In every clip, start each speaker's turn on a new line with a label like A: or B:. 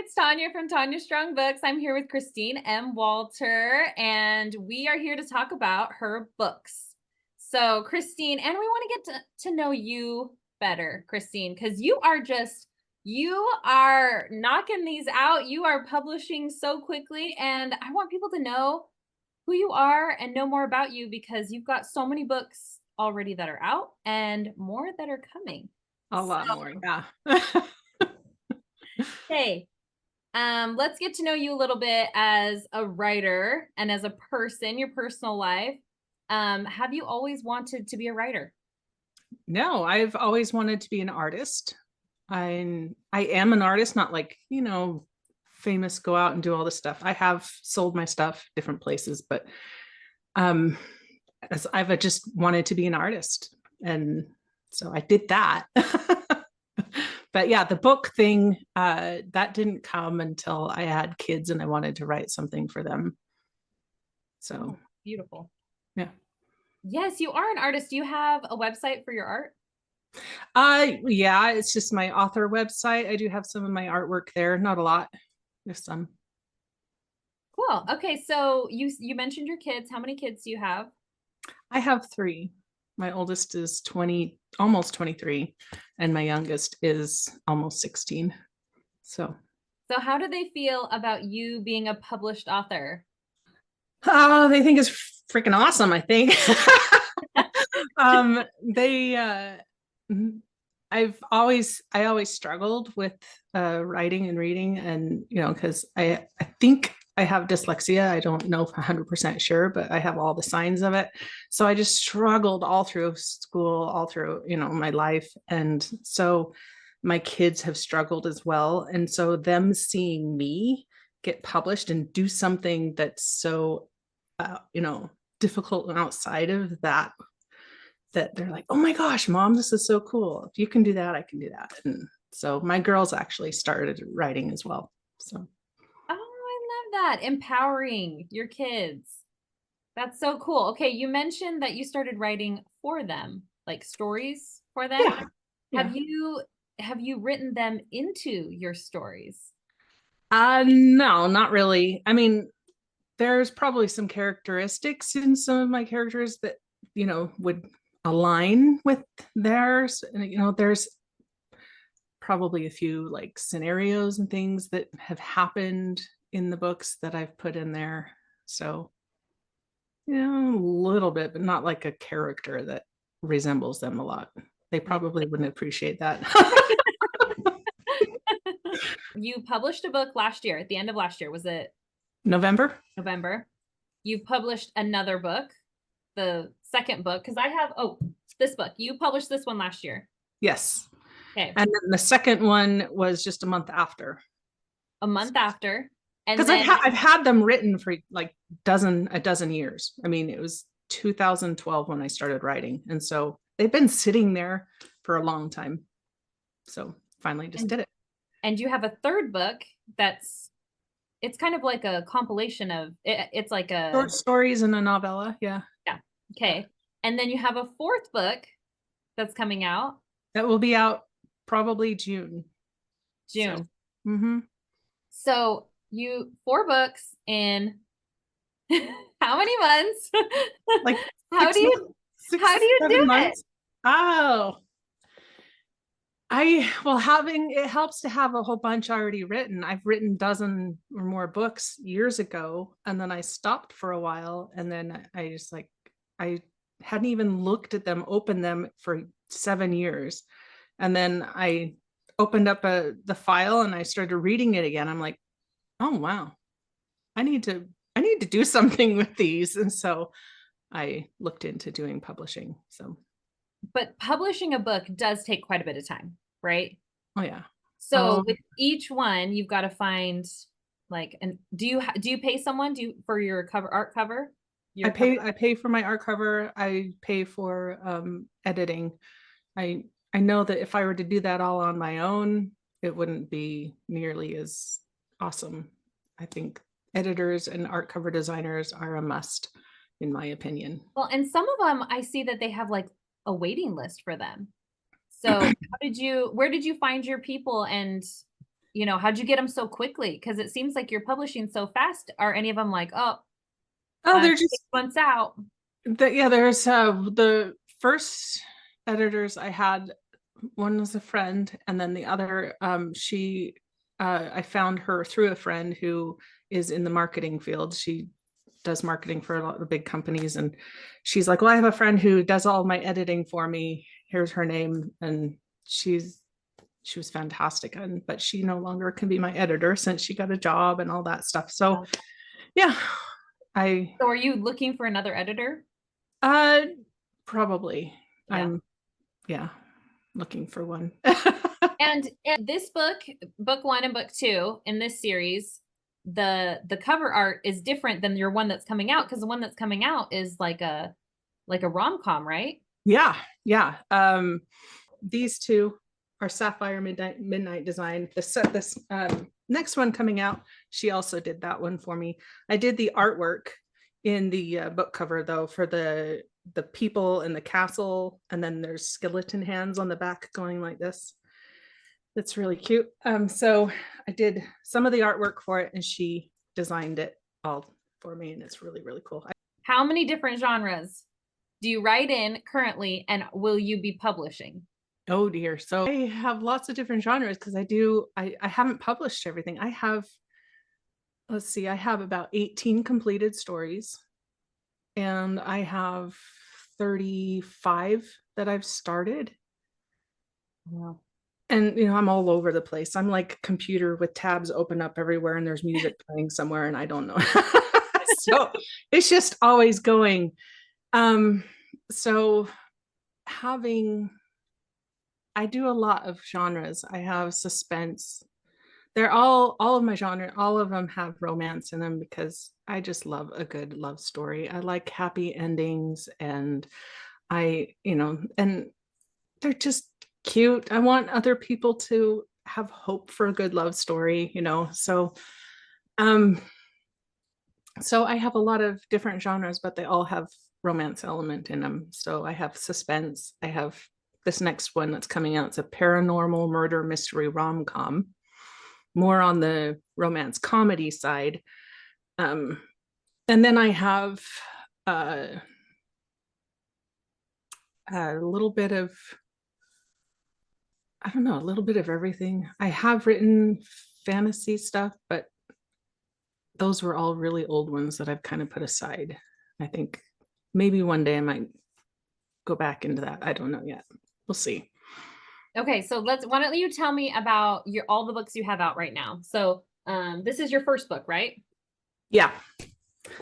A: it's Tanya from Tanya Strong Books. I'm here with Christine M. Walter, and we are here to talk about her books. So, Christine, and we want to get to know you better, Christine, because you are knocking these out. You are publishing so quickly, and I want people to know who you are and know more about you because you've got so many books already that are out and more that are coming.
B: A lot
A: So,
B: more, yeah.
A: hey, let's get to know you a little bit as a writer and as a person, your personal life. Have you always wanted to be a writer?
B: No, I've always wanted to be an artist. I am an artist, not like, famous go out and do all this stuff. I have sold my stuff different places, but um as I've just wanted to be an artist. And so I did that. But yeah, the book thing, that didn't come until I had kids and I wanted to write something for them. So,
A: Oh, beautiful.
B: yeah.
A: Yes, you are an artist. Do you have a website for your art?
B: Yeah, it's just my author website. I do have some of my artwork there, not a lot. There's some.
A: Cool. Okay, so you mentioned your kids. How many kids do you have?
B: I have three. My oldest is 20, almost 23, and my youngest is almost 16. So,
A: So how do they feel about you being a published author?
B: oh, they think it's freaking awesome, I think. They I always struggled with writing and reading, and because I think I have dyslexia. I don't know if 100% sure, but I have all the signs of it. So I just struggled all through school, all through my life, and so my kids have struggled as well. And so them seeing me get published and do something that's so difficult and outside of that, that they're like, oh my gosh, mom, this is so cool. If you can do that, I can do that. And so my girls actually started writing as well. So,
A: Oh, I love that. Empowering your kids. That's so cool. Okay, you mentioned that you started writing for them, like stories for them.
B: yeah.
A: Have
B: Yeah.
A: you written them into your stories?
B: No, not really. I mean, there's probably some characteristics in some of my characters that, would align with theirs. And, there's probably a few like scenarios and things that have happened in the books that I've put in there. So, a little bit, but not like a character that resembles them a lot. They probably wouldn't appreciate that.
A: You published a book last year, at the end of last year. Was it
B: November?
A: November? You've published another book, the second book, because I have, this book. You published this one last year.
B: Yes.
A: Okay.
B: And then the second one was just a month after.
A: A month after. And
B: Because
A: then
B: I've had them written for like a dozen years. I mean, it was 2012 when I started writing. And so they've been sitting there for a long time. So finally just did it.
A: and you have a third book it's kind of like a compilation of it's like a
B: Short stories and a novella. Yeah.
A: yeah. Okay. And then you have a fourth book that's coming out
B: That will be out probably June. So,
A: June.
B: mm-hmm.
A: So you four books in how many months?
B: Like
A: how do you
B: six,
A: how do you
B: 7 months. Oh, having it helps to have a whole bunch already written. I've written dozen or more books years ago, and then I stopped for a while, and then I just like I hadn't even looked at them, opened them for 7 years, and then I opened up the file and I started reading it again. I'm like, oh wow, I need to do something with these, and so I looked into doing publishing. So,
A: but publishing a book does take quite a bit of time, right?
B: oh yeah.
A: So
B: Um,
A: with each one, you've got to find like, and do you pay someone for your art cover?
B: I
A: Your cover?
B: pay I pay for my art cover. I pay for editing. I know that if I were to do that all on my own, it wouldn't be nearly as awesome. I think editors and art cover designers are a must, in my opinion.
A: Well, and some of them I see that they have like a waiting list for them. So where did you find your people? And you know, how'd you get them so quickly? Because it seems like you're publishing so fast. Are any of them like, oh,
B: Oh, they're
A: 6
B: just
A: months out?
B: yeah, there's the first editors I had, one was a friend, and then the other, she I found her through a friend who is in the marketing field. She does marketing for a lot of big companies, and she's like, well, I have a friend who does all my editing for me. Here's her name. And she was fantastic. And but she no longer can be my editor since she got a job and all that stuff. So yeah,
A: So are you looking for another editor?
B: uh probably.
A: Yeah.
B: I'm looking for one.
A: And in this book 1 and book 2 in this series, the cover art is different than your one that's coming out, because the one that's coming out is like a rom-com, right?
B: Yeah. These two are Sapphire Midnight Design. This next one coming out, she also did that one for me. I did the artwork in the book cover though, for the people in the castle, and then there's skeleton hands on the back going like this. That's really cute. So I did some of the artwork for it, and she designed it all for me, and it's really, really cool.
A: How many different genres do you write in currently, and will you be publishing?
B: Oh dear. So I have lots of different genres because I haven't published everything. I have, let's see, I have about 18 completed stories, and I have 35 that I've started.
A: Wow.
B: And I'm all over the place. I'm like a computer with tabs open up everywhere, and there's music playing somewhere and I don't know. So it's just always going. So I do a lot of genres. I have suspense. They're all of my genre, all of them have romance in them because I just love a good love story. I like happy endings, and and they're just cute. I want other people to have hope for a good love story. So I have a lot of different genres, but they all have romance element in them. So I have suspense. I have this next one that's coming out. It's a paranormal murder mystery rom-com, more on the romance comedy side. And then I have a little bit of, I don't know, a little bit of everything. I have written fantasy stuff, but those were all really old ones that I've kind of put aside. I think maybe one day I might go back into that. I don't know yet. We'll see.
A: Okay, so why don't you tell me about all the books you have out right now? So this is your first book, right?
B: Yeah.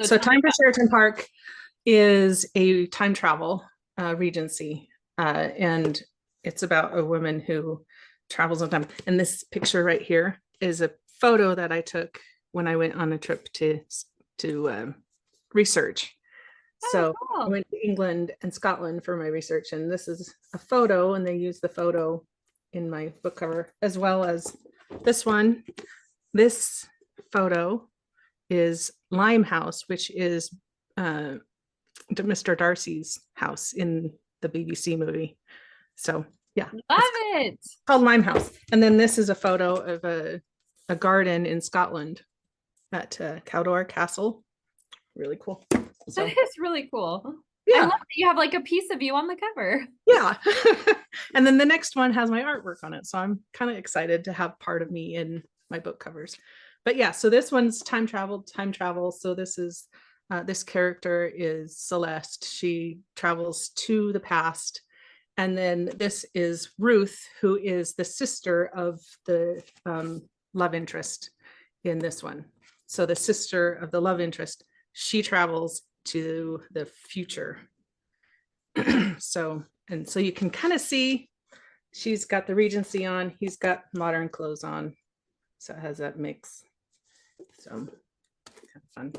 B: So Time for Sheraton Park is a time travel regency, and it's about a woman who travels in time. And this picture right here is a photo that I took when I went on a trip to research. So
A: cool.
B: I went to England and Scotland for my research, and this is a photo, and they use the photo in my book cover, as well as this one. This photo is Limehouse, which is Mr. Darcy's house in the BBC movie. So yeah,
A: love it.
B: Called Limehouse. And then this is a photo of a garden in Scotland at Cawdor Castle. Really cool.
A: So, that is really cool.
B: Yeah.
A: I love that you have like a piece of you on the cover.
B: Yeah. And then the next one has my artwork on it. So I'm kind of excited to have part of me in my book covers. But yeah, so this one's time travel. So this is this character is Celeste. She travels to the past. And then this is Ruth, who is the sister of the love interest in this one. So the sister of the love interest, she travels to the future. So you can kind of see she's got the Regency on, he's got modern clothes on. So it has that mix. So kind of fun.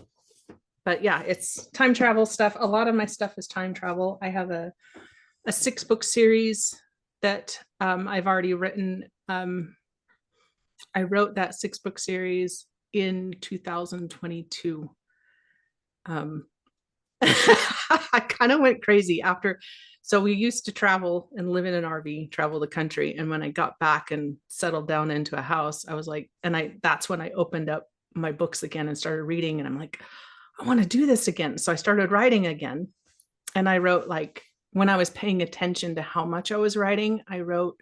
B: But yeah, it's time travel stuff. A lot of my stuff is time travel. I have a 6-book series that I've already written. I wrote that 6-book series in 2022. I kind of went crazy after. So we used to travel and live in an RV, travel the country. And when I got back and settled down into a house, I was like, that's when I opened up my books again and started reading. And I'm like, I want to do this again. So I started writing again. And I wrote, like, when I was paying attention to how much I was writing, I wrote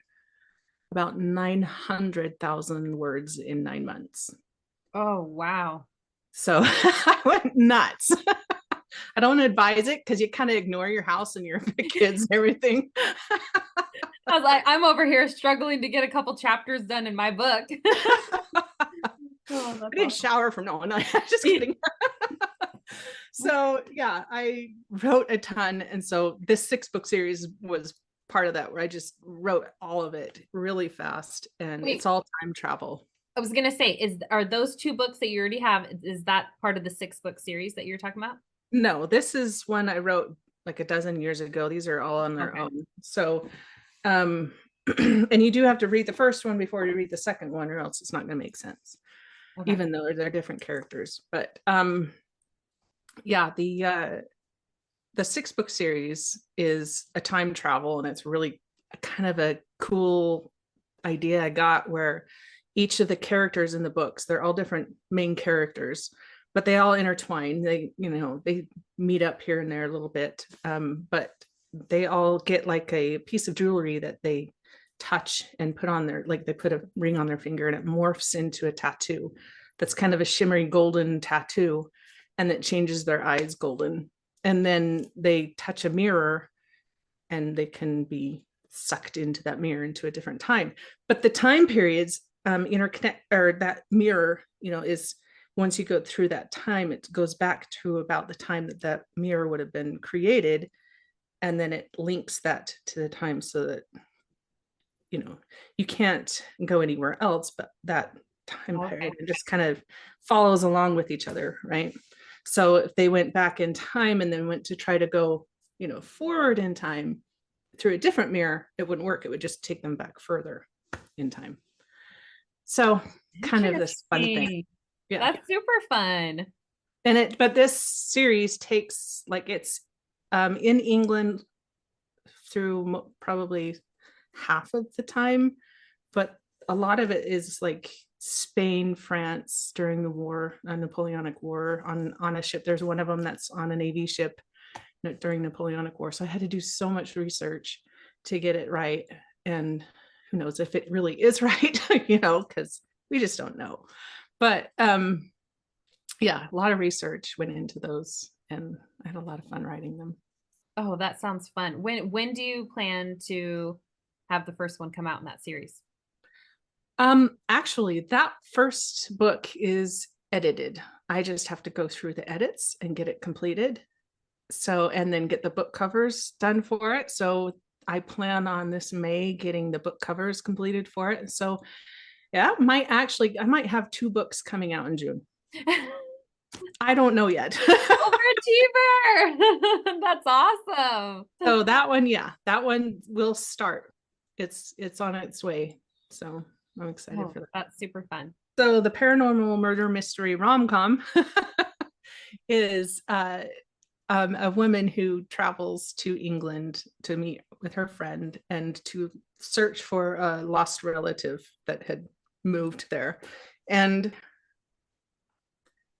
B: about 900,000 words in 9 months.
A: Oh, wow.
B: So I went nuts. I don't advise it because you kind of ignore your house and your kids and everything.
A: I was like, I'm over here struggling to get a couple chapters done in my book.
B: I didn't shower from no, just kidding. So yeah, I wrote a ton. And so this 6-book series was part of that, where I just wrote all of it really fast. And
A: Wait.
B: It's all time travel.
A: I was gonna say, are those 2 books that you already have, is that part of the 6-book series that you're talking about?
B: No, this is one I wrote like a dozen years ago. These are all on their own. So, and you do have to read the first one before you read the second one, or else it's not going to make sense, even though they're different characters. But yeah, the 6-book series is a time travel, and it's really kind of a cool idea I got, where each of the characters in the books, they're all different main characters, but they all intertwine. They meet up here and there a little bit, but they all get like a piece of jewelry that they touch and put on their, like they put a ring on their finger and it morphs into a tattoo that's kind of a shimmery golden tattoo, and it changes their eyes golden. And then they touch a mirror and they can be sucked into that mirror into a different time. But the time periods interconnect, or that mirror, is, once you go through that time, it goes back to about the time that that mirror would have been created. And then it links that to the time, so that, you can't go anywhere else but that time period. It just kind of follows along with each other, right? So if they went back in time and then went to try to go, forward in time through a different mirror, it wouldn't work. It would just take them back further in time. So kind of this fun thing.
A: Yeah, that's super fun.
B: But this series takes, like, it's in England through probably half of the time, but a lot of it is like Spain, France during the war, a Napoleonic War, on a ship. There's one of them that's on a Navy ship during Napoleonic War. So I had to do so much research to get it right. And who knows if it really is right, because we just don't know. But yeah, a lot of research went into those, and I had a lot of fun writing them.
A: Oh, that sounds fun. When do you plan to have the first one come out in that series?
B: Actually, that first book is edited. I just have to go through the edits and get it completed. So, and then get the book covers done for it. So I plan on this May getting the book covers completed for it. So yeah, I might have 2 books coming out in June. I don't know yet.
A: Overachiever. That's awesome.
B: So that one will start. It's on its way. So I'm excited for that.
A: That's super fun.
B: So the paranormal murder mystery rom-com is a woman who travels to England to meet with her friend and to search for a lost relative that had moved there. And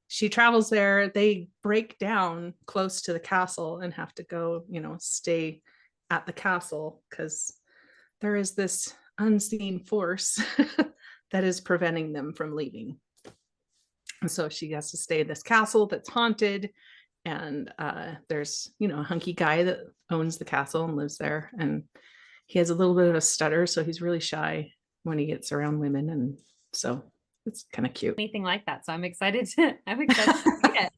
B: she travels there. They break down close to the castle and have to go, stay at the castle because there is this unseen force that is preventing them from leaving. And so she has to stay in this castle that's haunted. And there's, a hunky guy that owns the castle and lives there. And he has a little bit of a stutter, so he's really shy when he gets around women. And so it's kind of cute.
A: Anything like that. So I'm excited to read it.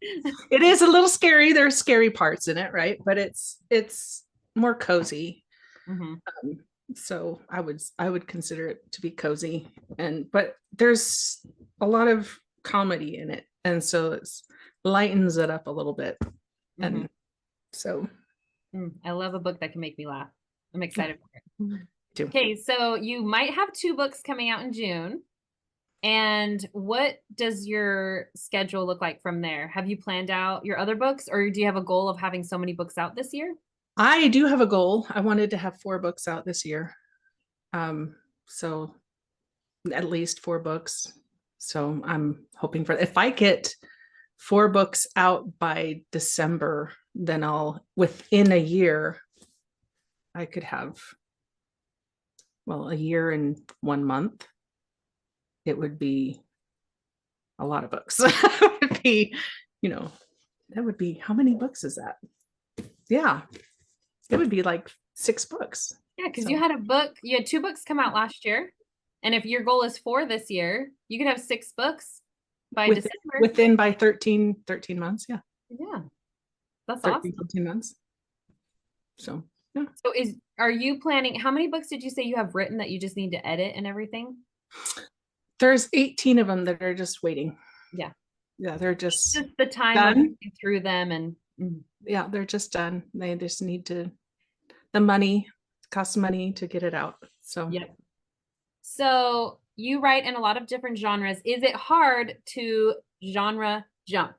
B: It is a little scary. There's scary parts in it, right? But it's more cozy. So I would consider it to be cozy. But there's a lot of comedy in it. And so it's lightens it up a little bit. And so
A: I love a book that can make me laugh. I'm excited for it. Okay, so you might have 2 books coming out in June. And what does your schedule look like from there? Have you planned out your other books, or do you have a goal of having so many books out this year?
B: I do have a goal. I wanted to have 4 books out this year. So at least 4 books. So I'm hoping for, if I get 4 books out by December, then within a year, I could have, well, a year and 1 month. It would be a lot of books. It would be, that would be, how many books is that? Yeah, it would be like 6 books.
A: Yeah, because
B: So
A: you had 2 books come out last year. And if your goal is 4 this year, you could have 6 books by December.
B: within by 13 months. Yeah.
A: Yeah, that's
B: 13,
A: awesome.
B: 14 months. So, yeah.
A: So are you planning, how many books did you say you have written that you just need to edit and everything?
B: There's 18 of them that are just waiting.
A: Yeah.
B: Yeah, they're just
A: the time
B: done.
A: of going through them and
B: Yeah, they're just done. They just need the money, costs money to get it out. So
A: yep. So you write in a lot of different genres. Is it hard to genre jump?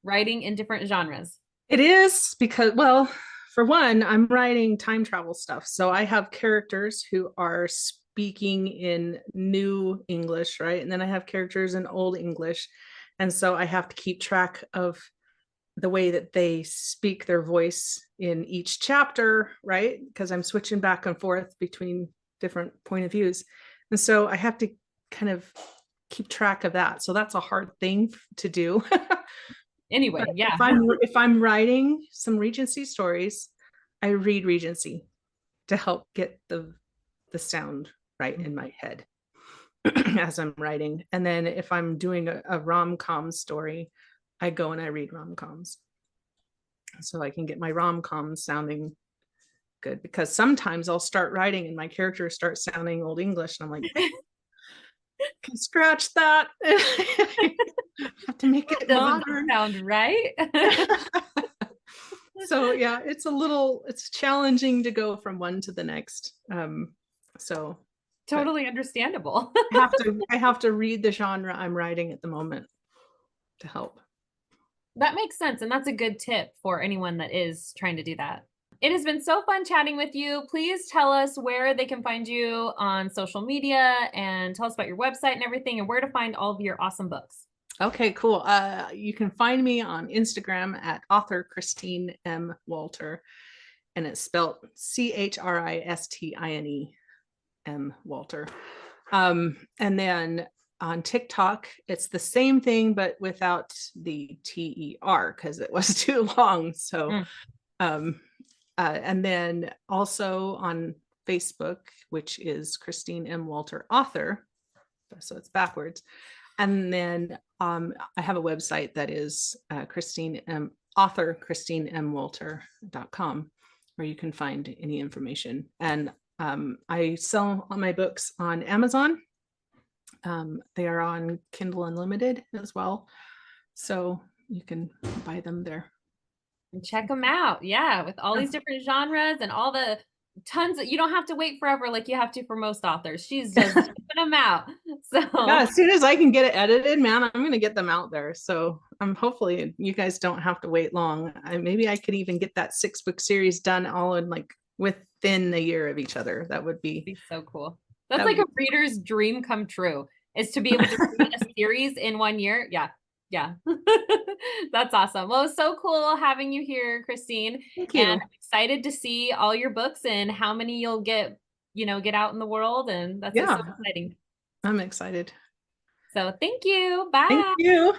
A: Writing in different genres?
B: it is because, well, for one, I'm writing time travel stuff. So I have characters who are speaking in new English, right? And then I have characters in old English. And so I have to keep track of the way that they speak their voice in each chapter, right? Because I'm switching back and forth between different point of views. And so I have to kind of keep track of that. So that's a hard thing to do.
A: Anyway,
B: But
A: yeah.
B: if I'm writing some Regency stories, I read Regency to help get the sound right in my head as I'm writing. And then if I'm doing a rom-com story, I go and I read rom-coms so I can get my rom-coms sounding good, because sometimes I'll start writing and my character starts sounding old English and I'm like, can scratch that. Have to make it modern.
A: Sound right.
B: So yeah, it's challenging to go from one to the next. So
A: totally understandable.
B: I have to read the genre I'm writing at the moment to help.
A: That makes sense. And that's a good tip for anyone that is trying to do that. It has been so fun chatting with you. Please tell us where they can find you on social media, and tell us about your website and everything, and where to find all of your awesome books.
B: Okay, cool. You can find me on Instagram at author Christine M. Walter, and it's spelled CHRISTINE M. Walter. And then on TikTok, it's the same thing, but without the TER because it was too long. So, and then also on Facebook, which is Christine M. Walter Author. So it's backwards. And then I have a website that is ChristineMWalter.com, where you can find any information. And I sell all my books on Amazon. They are on Kindle Unlimited as well. So you can buy them there.
A: And check them out. Yeah, with all these different genres and all the tons of, you don't have to wait forever like you have to for most authors. She's just putting them out. So
B: yeah, as soon as I can get it edited, man, I'm gonna get them out there. So hopefully you guys don't have to wait long. Maybe I could even get that 6-book series done all in like within a year of each other. That would be
A: so cool. That's like a reader's dream come true, is to be able to read a series in 1 year. Yeah. Yeah. That's awesome. Well, it's so cool having you here, Christine.
B: Thank you.
A: And I'm excited to see all your books and how many you'll get out in the world. And that's so exciting.
B: I'm excited.
A: So thank you. Bye.
B: Thank you.